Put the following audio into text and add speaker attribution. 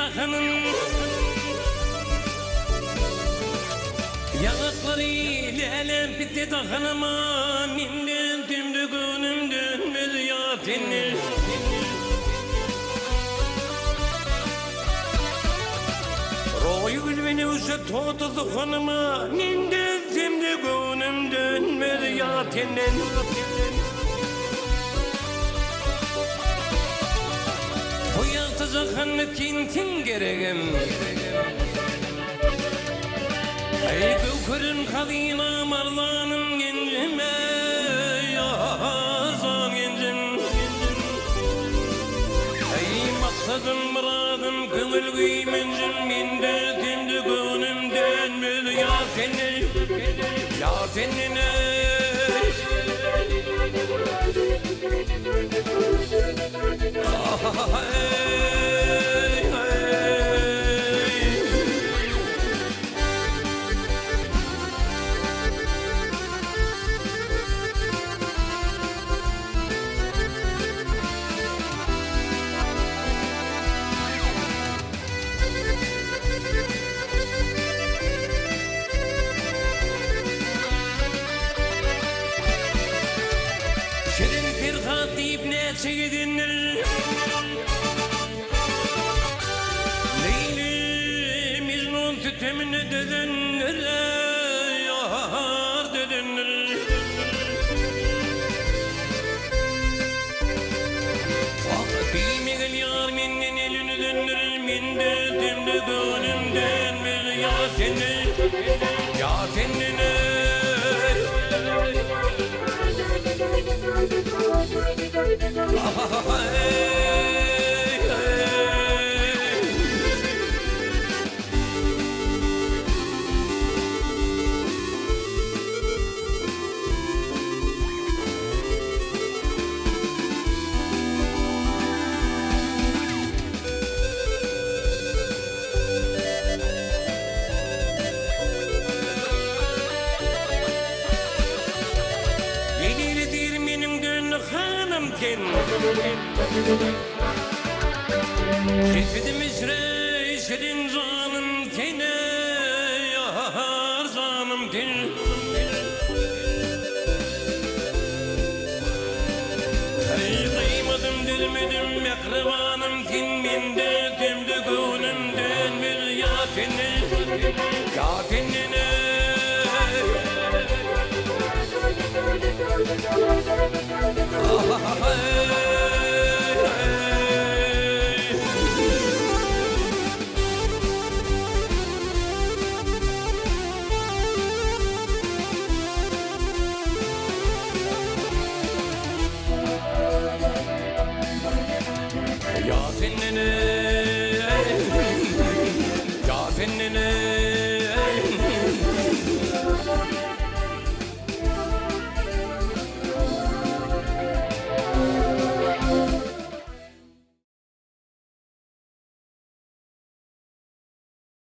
Speaker 1: dahanın yanakları lelem bitti dahanıma minden tümdü günüm dönmez ya tenir Royu gülbeni uçsa totu dahanıma minden tümdü günüm dönmez ya tenir Zahanı tintin geregem Ey kıvkırın kadina marlanım gencime Yazan gencim Ey maksadım muradım kıvıl gıymencim Minde tümdü gönüm dönmedi ya tenni Ya tennine Seyyidinir Leyli Mecnun tütemine dedenir Yar dedenir Vakti gel yar menden elini döndür Mende temde gönlümden bir ya tenni Ya tennine Şehdim isre senin zanım tene Yar zanım tene Ey kıymadım dilmedim mekrevanım tin Minde temde gönümden bir ya tene